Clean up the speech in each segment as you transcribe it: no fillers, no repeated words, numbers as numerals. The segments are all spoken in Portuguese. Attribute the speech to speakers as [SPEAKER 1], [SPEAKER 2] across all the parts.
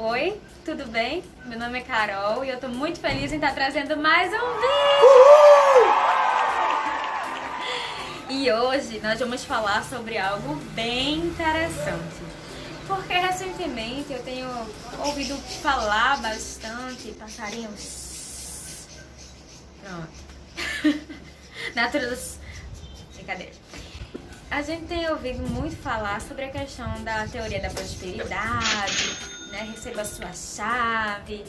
[SPEAKER 1] Oi, tudo bem? Meu nome é Carol e eu tô muito feliz em estar trazendo mais um vídeo! E hoje nós vamos falar sobre algo bem interessante. Porque recentemente eu tenho ouvido falar bastante passarinhos. Pronto. Natureza. Brincadeira. A gente tem ouvido muito falar sobre a questão da teoria da prosperidade, né? Receba a sua chave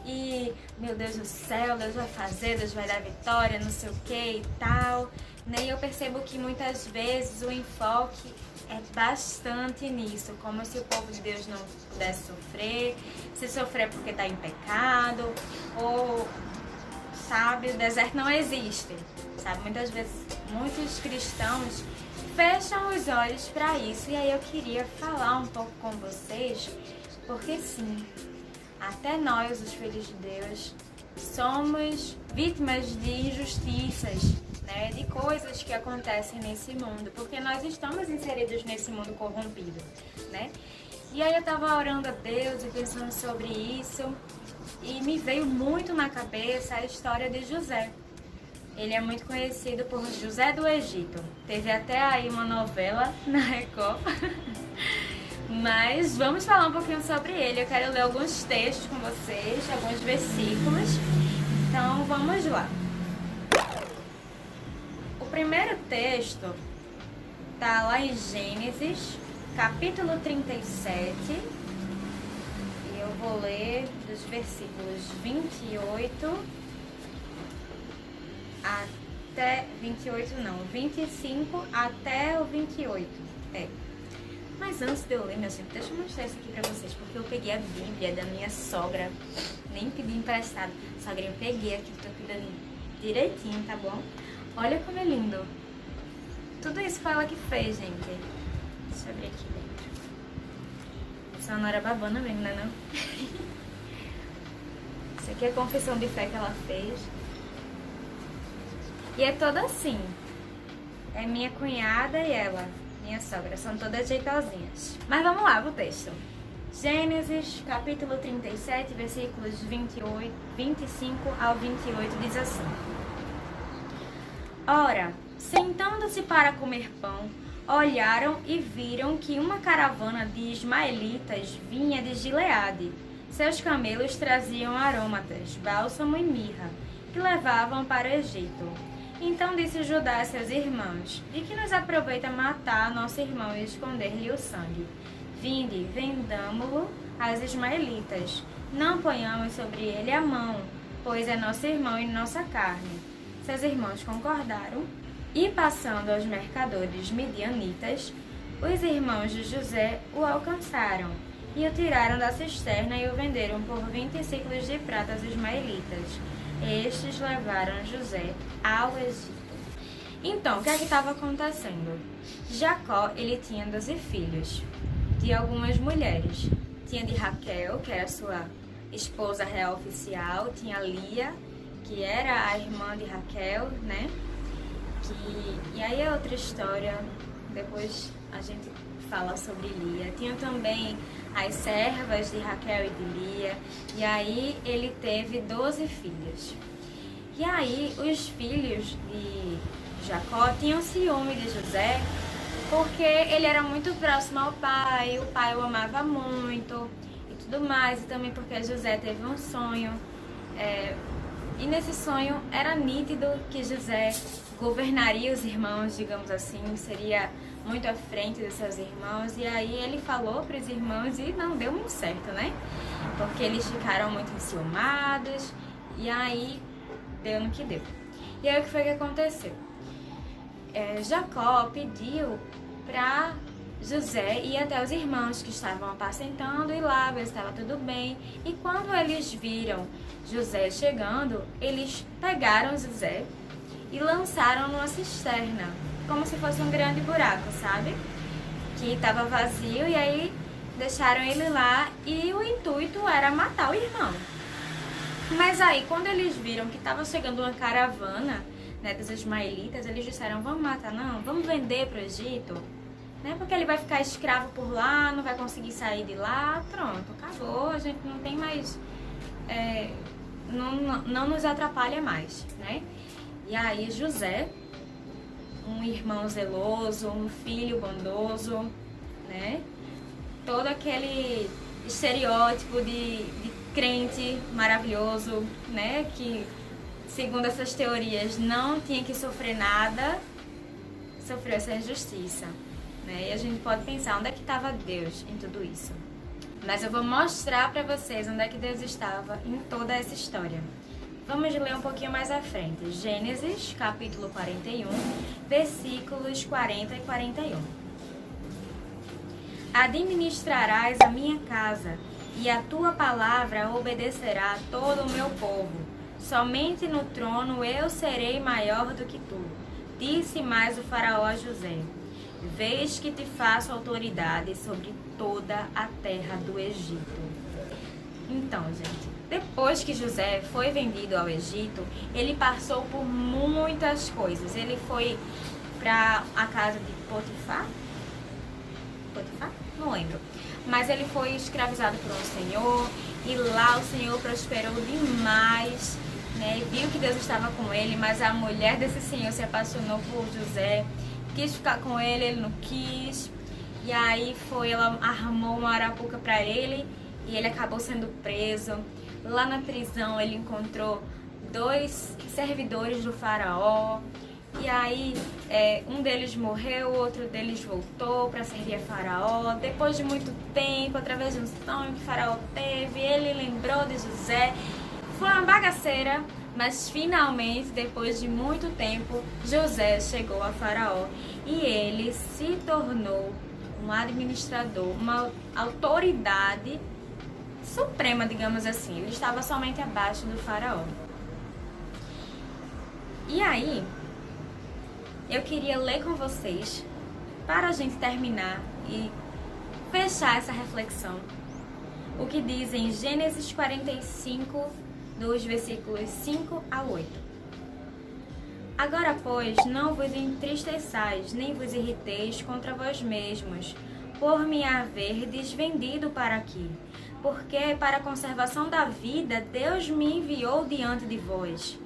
[SPEAKER 1] e, meu Deus do céu, Deus vai fazer, Deus vai dar vitória, não sei o que e tal. Né? E eu percebo que muitas vezes o enfoque é bastante nisso, como se o povo de Deus não pudesse sofrer, se sofrer porque está em pecado, ou, sabe, o deserto não existe, sabe? Muitas vezes, muitos cristãos fecham os olhos para isso, e aí eu queria falar um pouco com vocês, porque sim, até nós, os filhos de Deus, somos vítimas de injustiças, né, de coisas que acontecem nesse mundo, porque nós estamos inseridos nesse mundo corrompido, né? E aí eu estava orando a Deus e pensando sobre isso, e me veio muito na cabeça a história de José. Ele é muito conhecido por José do Egito. Teve até aí uma novela na Record. Mas vamos falar um pouquinho sobre ele. Eu quero ler alguns textos com vocês, alguns versículos. Então vamos lá. O primeiro texto está lá em Gênesis, capítulo 37. E eu vou ler dos versículos 28 até 28 não, 25 até o 28. Mas antes de eu ler, meus filhos, deixa eu mostrar isso aqui pra vocês, porque eu peguei a Bíblia da minha sogra, nem pedi emprestado. Sogrinha, eu peguei aqui, tô cuidando direitinho, tá bom? Olha como é lindo. Tudo isso foi ela que fez, gente. Deixa eu abrir aqui dentro. Essa não era babana mesmo, né não? Isso aqui é a confissão de fé que ela fez. E é toda assim. É minha cunhada e ela, minha sogra. São todas jeitosinhas. Mas vamos lá, o texto. Gênesis, capítulo 37, versículos 25 ao 28, diz assim. Ora, sentando-se para comer pão, olharam e viram que uma caravana de ismaelitas vinha de Gileade. Seus camelos traziam aromatas, bálsamo e mirra, que levavam para o Egito. Então disse Judá a seus irmãos, de que nos aproveita matar nosso irmão e esconder-lhe o sangue? Vinde, vendamo-lo às ismaelitas, não ponhamos sobre ele a mão, pois é nosso irmão e nossa carne. Seus irmãos concordaram, e passando aos mercadores midianitas, os irmãos de José o alcançaram, e o tiraram da cisterna e o venderam por 20 ciclos de prata aos ismaelitas. Estes levaram José ao Egito. Então, o que é que estava acontecendo? Jacó, ele tinha 12 filhos, de algumas mulheres. Tinha de Raquel, que era sua esposa real oficial, tinha Lia, que era a irmã de Raquel, né? E aí é outra história, depois a gente fala sobre Lia. Tinha também as servas de Raquel e de Lia, e aí ele teve 12 filhos. E aí os filhos de Jacó tinham ciúme de José, porque ele era muito próximo ao pai, o pai o amava muito e tudo mais, e também porque José teve um sonho, e nesse sonho era nítido que José governaria os irmãos, digamos assim, seria muito à frente dos seus irmãos, e aí ele falou para os irmãos e não deu muito certo, né? Porque eles ficaram muito enciumados, e aí deu no que deu. E aí o que foi que aconteceu? Jacó pediu para José ir até os irmãos que estavam apacentando e lá ver se estava tudo bem, e quando eles viram José chegando, eles pegaram José e lançaram numa cisterna, como se fosse um grande buraco, sabe? Que estava vazio, e aí deixaram ele lá, e o intuito era matar o irmão. Mas aí, quando eles viram que estava chegando uma caravana, né, dos ismaelitas, eles disseram, vamos matar não? Vamos vender para o Egito? né? Porque ele vai ficar escravo por lá, não vai conseguir sair de lá, pronto, acabou, a gente não tem mais, não nos atrapalha mais, né? E aí José, um irmão zeloso, um filho bondoso, né? Todo aquele estereótipo de crente maravilhoso, né? Que, segundo essas teorias, não tinha que sofrer nada, sofreu essa injustiça, né? E a gente pode pensar, onde é que estava Deus em tudo isso? Mas eu vou mostrar para vocês onde é que Deus estava em toda essa história. Vamos ler um pouquinho mais à frente. Gênesis, capítulo 41, versículos 40 e 41. Administrarás a minha casa, e a tua palavra obedecerá a todo o meu povo. Somente no trono eu serei maior do que tu. Disse mais o faraó a José: vês que te faço autoridade sobre toda a terra do Egito. Então, gente, depois que José foi vendido ao Egito, ele passou por muitas coisas. Ele foi para a casa de Potifar? Potifar? Não lembro. Mas ele foi escravizado por um senhor, e lá o senhor prosperou demais, né? E viu que Deus estava com ele, mas a mulher desse senhor se apaixonou por José, quis ficar com ele não quis. E aí ela armou uma arapuca para ele, e ele acabou sendo preso. Lá na prisão ele encontrou 2 servidores do faraó. E aí um deles morreu, o outro deles voltou para servir a faraó. Depois de muito tempo, através de um sonho que o faraó teve, ele lembrou de José. Foi uma bagaceira, mas finalmente, depois de muito tempo, José chegou a faraó. E ele se tornou um administrador, uma autoridade suprema, digamos assim. Ele estava somente abaixo do faraó. E aí, eu queria ler com vocês, para a gente terminar e fechar essa reflexão, o que diz em Gênesis 45, dos versículos 5 a 8. Agora, pois, não vos entristeçais, nem vos irriteis contra vós mesmos, por me haverdes vendido para aqui, porque para a conservação da vida Deus me enviou diante de vós.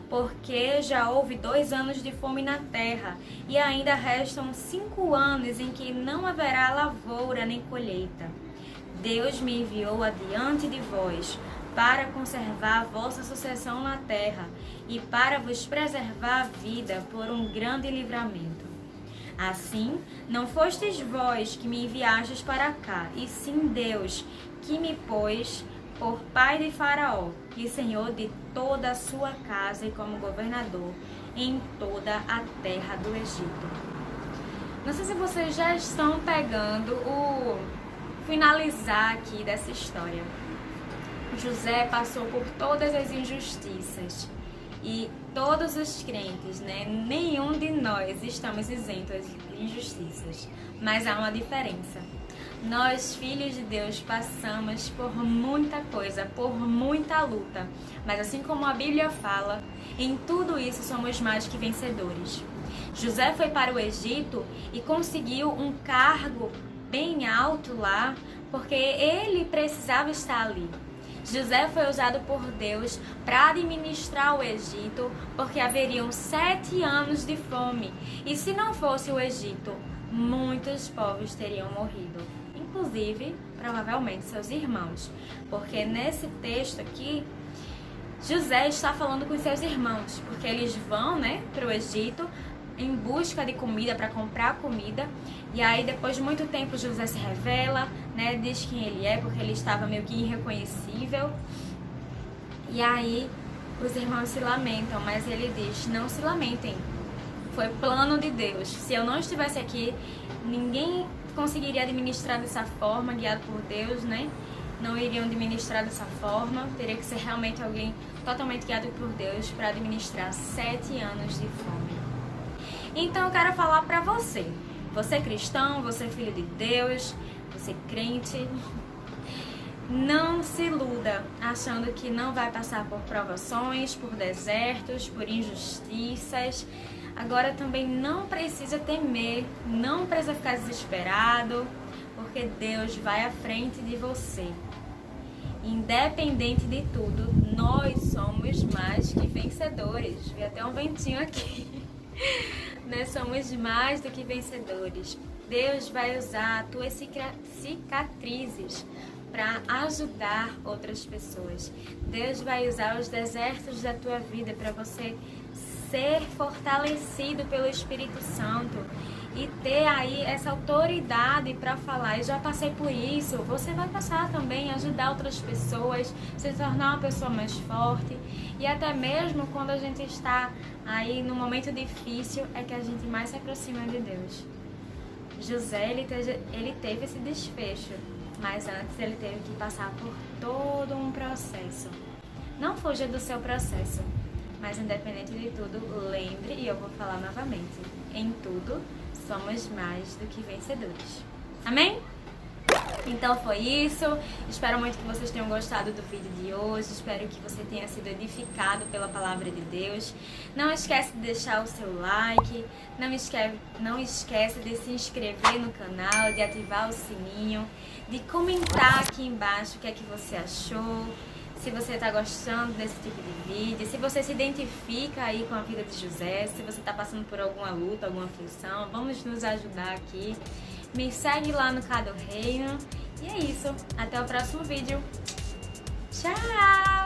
[SPEAKER 1] Porque já houve 2 anos de fome na terra, e ainda restam 5 anos em que não haverá lavoura nem colheita. Deus me enviou adiante de vós, para conservar a vossa sucessão na terra, e para vos preservar a vida por um grande livramento. Assim, não fostes vós que me enviastes para cá, e sim Deus, que me pôs por pai de Faraó, e senhor de toda a sua casa e como governador em toda a terra do Egito. Não sei se vocês já estão pegando o finalizar aqui dessa história. José passou por todas as injustiças, e todos os crentes, né? Nenhum de nós estamos isentos de injustiças, mas há uma diferença. Nós, filhos de Deus, passamos por muita coisa, por muita luta. Mas assim como a Bíblia fala, em tudo isso somos mais que vencedores. José foi para o Egito e conseguiu um cargo bem alto lá, porque ele precisava estar ali. José foi usado por Deus para administrar o Egito, porque haveriam 7 anos de fome. E se não fosse o Egito, muitos povos teriam morrido. Inclusive, provavelmente, seus irmãos. Porque nesse texto aqui, José está falando com seus irmãos, porque eles vão, né, para o Egito em busca de comida, para comprar comida. E aí, depois de muito tempo, José se revela, né, diz quem ele é, porque ele estava meio que irreconhecível. E aí, os irmãos se lamentam, mas ele diz: não se lamentem, foi plano de Deus. Se eu não estivesse aqui, ninguém conseguiria administrar dessa forma, guiado por Deus, né? Não iriam administrar dessa forma. Teria que ser realmente alguém totalmente guiado por Deus para administrar 7 anos de fome. Então eu quero falar para você. Você cristão, você filho de Deus, você crente, não se iluda achando que não vai passar por provações, por desertos, por injustiças. Agora também não precisa temer, não precisa ficar desesperado, porque Deus vai à frente de você. Independente de tudo, nós somos mais que vencedores. Vi até um ventinho aqui. Nós somos mais do que vencedores. Deus vai usar as tuas cicatrizes para ajudar outras pessoas. Deus vai usar os desertos da tua vida para você ser fortalecido pelo Espírito Santo e ter aí essa autoridade para falar. Eu já passei por isso, você vai passar também, ajudar outras pessoas, se tornar uma pessoa mais forte. E até mesmo quando a gente está aí num momento difícil, é que a gente mais se aproxima de Deus. José, ele teve esse desfecho, mas antes ele teve que passar por todo um processo. Não fuja do seu processo, mas independente de tudo, lembre, e eu vou falar novamente, em tudo somos mais do que vencedores. Amém? Então foi isso, espero muito que vocês tenham gostado do vídeo de hoje, espero que você tenha sido edificado pela palavra de Deus. Não esquece de deixar o seu like, não esquece de se inscrever no canal, de ativar o sininho, de comentar aqui embaixo o que é que você achou, se você está gostando desse tipo de vídeo, se você se identifica aí com a vida de José, se você está passando por alguma luta, alguma aflição, vamos nos ajudar aqui. Me segue lá no Cado Reino. E é isso. Até o próximo vídeo. Tchau!